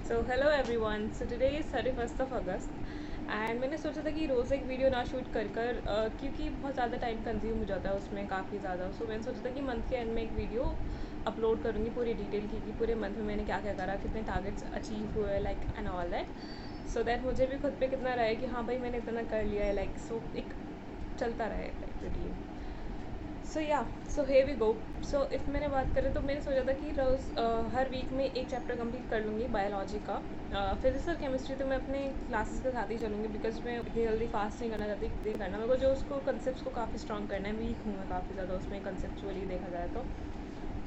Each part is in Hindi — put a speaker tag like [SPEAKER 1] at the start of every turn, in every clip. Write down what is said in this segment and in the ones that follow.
[SPEAKER 1] So hello everyone, so today is 31st of August and मैंने सोचा था कि रोज़ एक वीडियो ना शूट क्योंकि बहुत ज़्यादा टाइम कंज्यूम हो जाता है उसमें काफ़ी ज़्यादा। सो मैंने सोचा था कि मंथ के एंड में एक वीडियो अपलोड करूँगी पूरी डिटेल की कि पूरे मंथ में मैंने क्या क्या करा, कितने टारगेट्स अचीव हुए like and all that, so that मुझे भी खुद पे कितना रहे कि हाँ भाई मैंने इतना कर लिया है, लाइक सो एक चलता रहे like routine. So here we go. So if मैंने बात करें तो मैंने सोचा था कि रोज़ हर वीक में एक चैप्टर कंप्लीट कर लूँगी बायोलॉजी का। फिजिक्स और केमिस्ट्री तो मैं अपने क्लासेस के साथ ही चलूँगी बिकॉज मैं इतनी जल्दी फास्ट नहीं करना चाहती, नहीं करना मेरे को, जो उसको कंसेप्ट को काफ़ी स्ट्रॉन्ग करना है, वीक हूँ मैं काफ़ी ज़्यादा उसमें कंसेप्चुअली देखा जाए तो।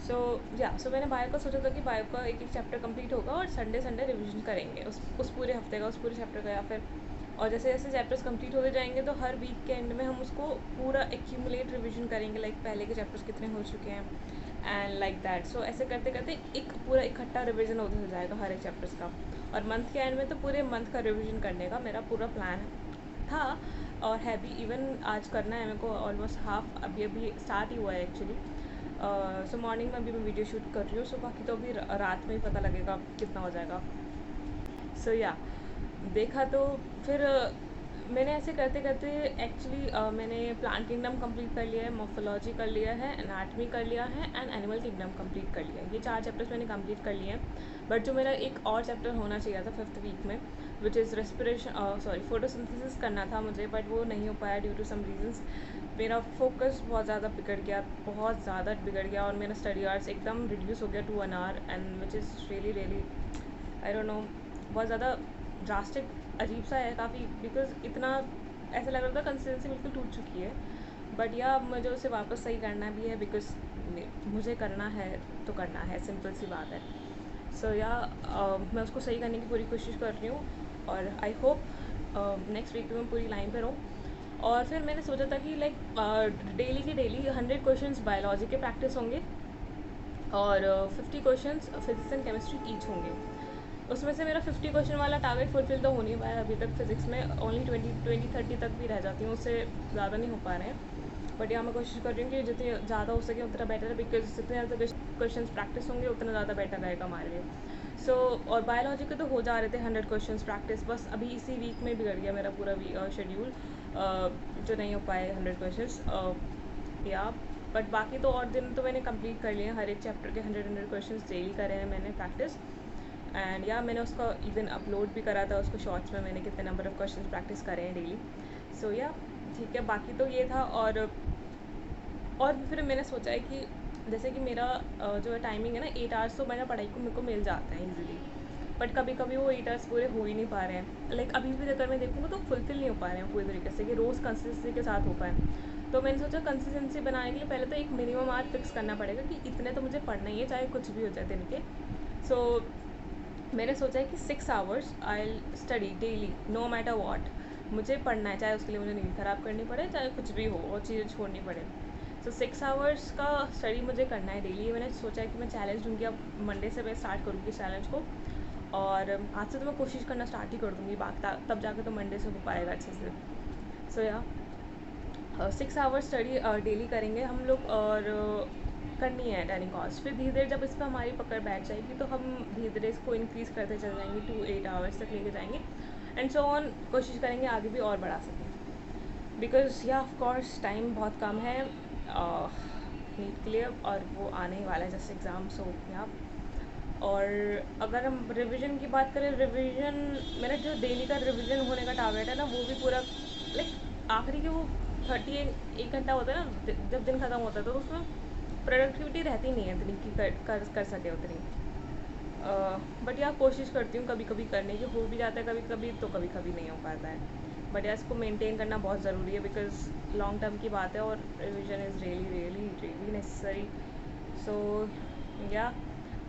[SPEAKER 1] सो मैंने बायो का सोचा था कि बायो का एक एक चैप्टर कंप्लीट होगा और संडे संडे रिवीजन करेंगे उस पूरे हफ्ते का, उस पूरे चैप्टर का, या फिर और जैसे जैसे चैप्टर्स कंप्लीट होते जाएंगे तो हर वीक के एंड में हम उसको पूरा एक्यूमुलेट रिवीजन करेंगे, लाइक पहले के चैप्टर्स कितने हो चुके हैं एंड लाइक दैट। सो ऐसे करते करते एक पूरा इकट्ठा रिवीजन होते जाएगा हर एक चैप्टर्स का, और मंथ के एंड में तो पूरे मंथ का रिवीजन करने का मेरा पूरा प्लान था और है भी। इवन आज करना है मेरे को, ऑलमोस्ट हाफ अभी अभी स्टार्ट ही हुआ है एक्चुअली। सो मॉर्निंग में अभी मैं वीडियो शूट कर रही हूँ, सो बाकी तो अभी रात में ही पता लगेगा कितना हो जाएगा। देखा तो फिर मैंने ऐसे करते करते एक्चुअली मैंने प्लांट किंगडम कंप्लीट कर लिया है, मॉर्फोलॉजी कर लिया है, एनाटमी कर लिया है एंड एनिमल किंगडम कंप्लीट कर लिया है। ये 4 चैप्टर्स मैंने कंप्लीट कर लिए हैं, बट जो मेरा एक और चैप्टर होना चाहिए था 5th वीक में, विच इज़ फोटोसिंथेसिस करना था मुझे, बट वो नहीं हो पाया ड्यू टू सम रीजंस। मेरा फोकस बहुत ज़्यादा बिगड़ गया, बहुत ज़्यादा बिगड़ गया, और मेरा स्टडी आवर्स एकदम रिड्यूस हो गया to 1 hour, and which is really really I don't know, बहुत ज़्यादा ड्रास्टिक अजीब सा है काफ़ी, बिकॉज इतना ऐसा लग रहा था कंसिस्टेंसी बिल्कुल टूट चुकी है। बट या अब मुझे उसे वापस सही करना भी है, बिकॉज मुझे करना है तो करना है, सिंपल सी बात है। मैं उसको सही करने की पूरी कोशिश कर रही हूँ, और आई होप नेक्स्ट वीक में पूरी लाइन पर हूँ। और फिर मैंने सोचा था कि लाइक डेली की डेली 100 क्वेश्चंस बायोलॉजी के प्रैक्टिस होंगे और 50 questions physics and chemistry each होंगे। उसमें से मेरा 50 क्वेश्चन वाला टारगेट फुलफिल तो हो नहीं पाया अभी तक। फिजिक्स में ओनली 20-30 तक भी रह जाती हूँ, उससे ज़्यादा नहीं हो पा रहे हैं। बट यहाँ मैं कोशिश कर रही हूँ कि जितनी ज़्यादा हो सके उतना बेटर है, बिकॉज जितने ज़्यादा क्वेश्चन प्रैक्टिस होंगे उतना ज़्यादा बेटर रहेगा हमारे लिए। और बायोलॉजी के तो हो जा रहे थे 100 क्वेश्चन प्रैक्टिस, बस अभी इसी वीक में बिगड़ गया मेरा पूरा शेड्यूल, जो नहीं हो पाए 100 क्वेश्चन या। बट बाकी तो और दिन तो मैंने कंप्लीट कर लिए हैं, हर एक चैप्टर के 100 क्वेश्चन डेली करे हैं मैंने प्रैक्टिस। एंड या मैंने उसका इवन अपलोड भी करा था उसको शॉर्ट्स में, मैंने कितने नंबर ऑफ़ क्वेश्चन प्रैक्टिस करे हैं डेली। ठीक है, बाकी तो ये था। और फिर मैंने सोचा है कि जैसे कि मेरा जो है टाइमिंग है ना 8 आवर्स, तो मेरा पढ़ाई को मेरे को मिल जाता है ईजिली, बट कभी कभी वो 8 आवर्स पूरे हो ही नहीं पा रहे हैं। लाइक अभी भी अगर मैं देखूँगा तो फुलफिल नहीं हो पा रहे हैं पूरी तरीके से कि रोज़ कंसिस्टेंसी के साथ हो पाए। तो मैंने सोचा कंसिस्टेंसी बनाने के लिए पहले तो एक मिनिमम आवर फिक्स करना पड़ेगा कि इतने तो मुझे पढ़ना ही है, चाहे कुछ भी हो जाए दिन के। सो मैंने सोचा है कि 6 hours I study daily, no matter what. मुझे पढ़ना है, चाहे उसके लिए मुझे नींद ख़राब करनी पड़े, चाहे कुछ भी हो और चीज़ें छोड़नी पड़े। 6 आवर्स का स्टडी मुझे करना है डेली। मैंने सोचा है कि मैं चैलेंज दूँगी, अब मंडे से मैं स्टार्ट करूँगी चैलेंज को, और आज से तो मैं कोशिश करना स्टार्ट ही कर दूँगी, तब जाके तो मंडे से हो पाएगा अच्छे से। 6 आवर्स स्टडी डेली करेंगे हम लोग, और करनी है टेनिंग कॉस्ट। फिर धीरे धीरे जब इस पर हमारी पकड़ बैठ जाएगी तो हम धीरे धीरे इसको इंक्रीज़ करते चले जाएंगे, 8 आवर्स तक लेके जाएंगे, एंड सो ऑन। कोशिश करेंगे आगे भी और बढ़ा सकें, बिकॉज या ऑफ कोर्स टाइम बहुत कम है नीट के लिए, और वो आने ही वाला है जैसे एग्ज़ाम, सो या। और अगर हम रिवीजन की बात करें, रिवीजन मेरा जो डेली का रिवीजन होने का टारगेट है ना, वो भी पूरा लाइक आखिरी के वो 1 घंटा होता है ना जब दिन ख़त्म होता है, तो उसमें प्रोडक्टिविटी रहती नहीं है इतनी कि कर सके उतनी। बट यार कोशिश करती हूँ कभी कभी करने की, हो भी जाता है कभी कभी, तो कभी कभी नहीं हो पाता है। बट यार इसको मेंटेन करना बहुत ज़रूरी है, बिकॉज लॉन्ग टर्म की बात है और revision is really really really necessary. So yeah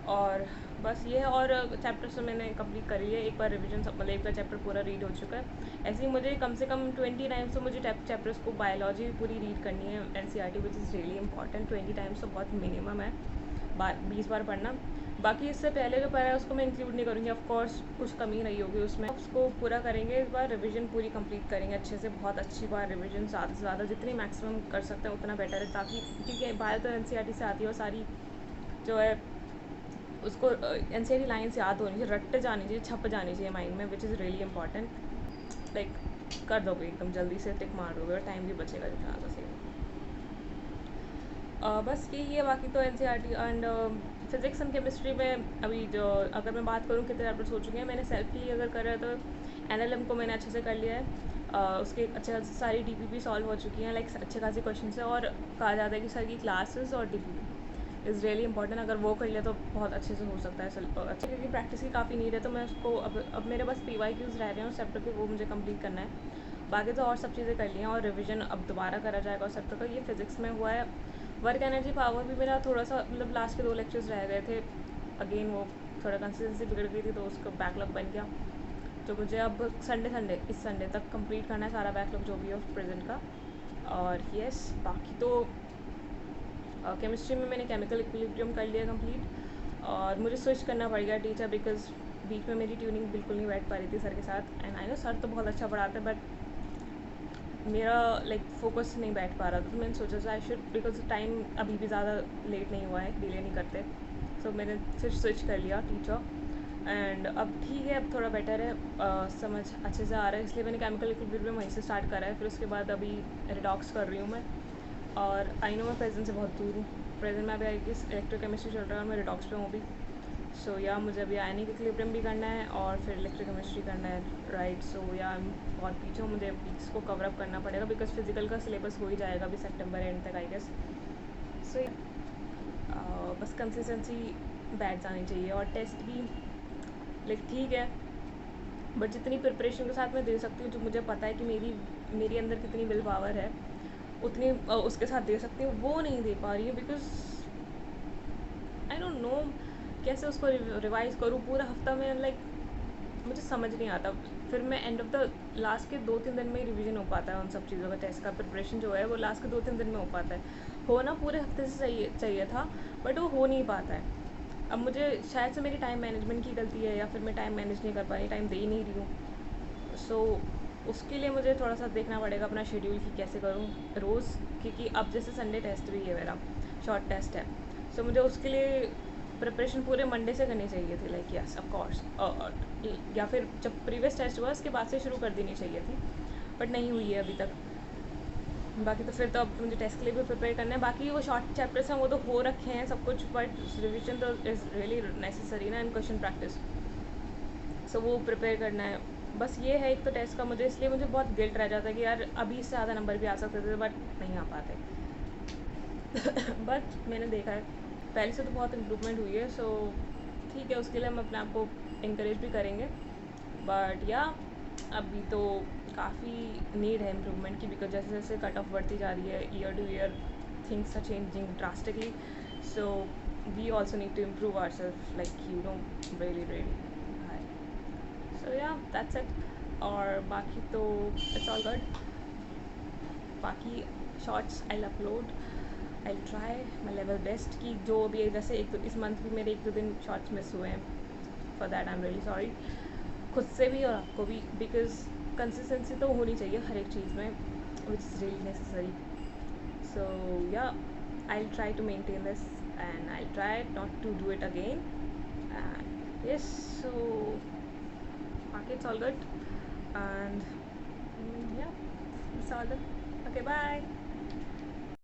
[SPEAKER 1] और बस ये है। और चैप्टर्स तो मैंने कंप्लीट कर लिया है, एक बार रिवीजन मतलब एक बार चैप्टर पूरा रीड हो चुका है। ऐसे ही मुझे कम से कम 20 टाइम्स तो मुझे चैप्टर्स को बायोलॉजी पूरी रीड करनी है, NCERT which is really important. 20 times तो बहुत मिनिमम है, 20 बार पढ़ना। बाकी इससे पहले जो पढ़ा है उसको मैं इंक्लूड नहीं करूँगी, ऑफ कोर्स कुछ कमी रही होगी उसमें, उसको पूरा करेंगे। इस बार रिवीजन पूरी कंप्लीट करेंगे अच्छे से, बहुत अच्छी बार रिवीजन, ज़्यादा से ज़्यादा जितनी मैक्सिमम कर सकते हैं उतना बेटर है, ताकि क्योंकि बायो तो NCERT से आती है और सारी जो है उसको NCERT लाइन्स याद होनी चाहिए, रट्टे जानी चाहिए, छप जानी चाहिए माइंड में, which is really important. Like कर दोगे एकदम जल्दी से, टिक मार दोगे और टाइम भी बचेगा जितना ज़्यादा सही। बस यही है। बाकी तो NCERT and physics and chemistry में अभी जो अगर मैं बात करूँ कितने चैप्टर्स हो चुके हैं, मैंने सेल्फली अगर कर रहा है तो NLM को मैंने अच्छे से कर लिया है। उसके अच्छे खासी सारी DPP सॉल्व हो चुकी हैं, लाइक अच्छे खासे क्वेश्चन है, और कहा जाता है कि सर की क्लासेस और DPP इज़ रियली इंपॉर्टेंट। अगर वो कर लिया तो बहुत अच्छे से हो सकता है अच्छा, क्योंकि प्रैक्टिस की काफ़ी नीड है। तो मैं उसको अब मेरे पास PYQs रह रहे हैं उस चैप्टर के, वो मुझे कंप्लीट करना है। बाकी तो और सब चीज़ें कर ली हैं, और रिवीजन अब दोबारा करा जाएगा उस चैप्टर का। ये फिज़िक्स में हुआ है। वर्क एनर्जी पावर भी मेरा थोड़ा सा मतलब लास्ट के 2 लेक्चर्स रह गए थे, अगेन वो थोड़ा कंसिस्टेंसी बिगड़ गई थी, तो उसका बैकलॉग बन गया। तो मुझे अब इस संडे तक कंप्लीट करना है सारा बैकलॉग जो भी है प्रेजेंट का। और यस, बाकी तो केमिस्ट्री में मैंने केमिकल इक्विलिब्रियम कर लिया कंप्लीट, और मुझे स्विच करना पड़ गया टीचर, बिकॉज बीच में मेरी ट्यूनिंग बिल्कुल नहीं बैठ पा रही थी सर के साथ। एंड आई नो सर तो बहुत अच्छा पढ़ाते हैं, बट मेरा लाइक फोकस नहीं बैठ पा रहा था। तो मैंने सोचा था आई शुड, बिकॉज टाइम अभी भी ज़्यादा लेट नहीं हुआ है, डिले नहीं करते। सो मैंने फिर स्विच कर लिया टीचर, एंड अब ठीक है, अब थोड़ा बेटर है, समझ अच्छे से आ रहा है। इसलिए मैंने केमिकल इक्विलिब्रियम वहीं से स्टार्ट करा है। फिर उसके बाद अभी रिडॉक्स कर रही हूँ मैं, और आई नो मैं प्रेजेंट से बहुत दूर हूँ। प्रेजेंट में अभी आई गेस इलेक्ट्रोकेमिस्ट्री चल रहा है और मैं रिडॉक्स पे हूँ अभी। सो या मुझे अभी आयनिक इक्विलिब्रियम भी करना है और फिर इलेक्ट्रोकेमिस्ट्री करना है, राइट। सो या बहुत पीछे हूँ, मुझे इसको कवर अप करना पड़ेगा, बिकॉज फिजिकल का सिलेबस हो ही जाएगा अभी सितंबर एंड तक आई गेस। सो बस कंसिस्टेंसी बैठ जानी चाहिए, और टेस्ट भी लाइक ठीक है, बट जितनी प्रिपरेशन के साथ मैं दे सकती हूँ, जो मुझे पता है कि मेरी अंदर कितनी विल पावर है, उतनी उसके साथ दे सकती हूँ, वो नहीं दे पा रही हूँ। बिकॉज आई डोंट नो कैसे उसको रिवाइज़ करूँ पूरा हफ्ता में, लाइक मुझे समझ नहीं आता। फिर मैं एंड ऑफ द लास्ट के 2-3 दिन में ही रिवीजन हो पाता है उन सब चीज़ों का। टेस्ट का प्रिपरेशन जो है वो लास्ट के 2-3 दिन में हो पाता है। होना पूरे हफ्ते से चाहिए था, बट वो हो नहीं पाता है। अब मुझे शायद से मेरी टाइम मैनेजमेंट की गलती है, या फिर मैं टाइम मैनेज नहीं कर पा रही, टाइम दे ही नहीं रही हूँ। सो उसके लिए मुझे थोड़ा सा देखना पड़ेगा अपना शेड्यूल कि कैसे करूँ रोज़, क्योंकि अब जैसे संडे टेस्ट भी है मेरा, शॉर्ट टेस्ट है। सो मुझे उसके लिए प्रिपरेशन पूरे मंडे से करनी चाहिए थी, लाइक यस ऑफ कोर्स, या फिर जब प्रीवियस टेस्ट हुआ उसके बाद से शुरू कर देनी चाहिए थी, बट नहीं हुई है अभी तक। बाकी तो फिर तो अब मुझे टेस्ट के लिए भी प्रिपेयर करना है। बाकी वो शॉर्ट चैप्टर्स हैं वो तो हो रखे हैं सब कुछ, बट रिविजन तो इज़ रियली नेसेसरी ना, एंड क्वेश्चन प्रैक्टिस। सो वो प्रिपेयर करना है। बस ये है एक तो टेस्ट का मुझे, इसलिए मुझे बहुत गिल्ट रह जाता है कि यार अभी इससे ज़्यादा नंबर भी आ सकते थे, बट नहीं आ पाते। बट मैंने देखा है पहले से तो बहुत इम्प्रूवमेंट हुई है। सो ठीक है, उसके लिए हम अपने आप को इंकरेज भी करेंगे। बट या अभी तो काफ़ी नीड है इम्प्रूवमेंट की, बिकॉज जैसे जैसे कट ऑफ बढ़ती जा रही है year to year, things are changing drastically. So we also need to improve our self, like you know, really high. So yeah that's it. और बाकी तो इट्स ऑल गुड। बाकी shorts I upload, I try my level best कि जो भी जैसे इस मंथ भी मेरे 1-2 दिन शॉर्ट्स मिस हुए हैं, for that I am really sorry, खुद से भी और आपको भी, बिकॉज कंसिस्टेंसी तो होनी चाहिए हर एक चीज़ में, which is really necessary. So yeah I try to maintain this, and I try not to do it again, and yes. So बाकी it's all good, and yeah it's all good. Okay, bye.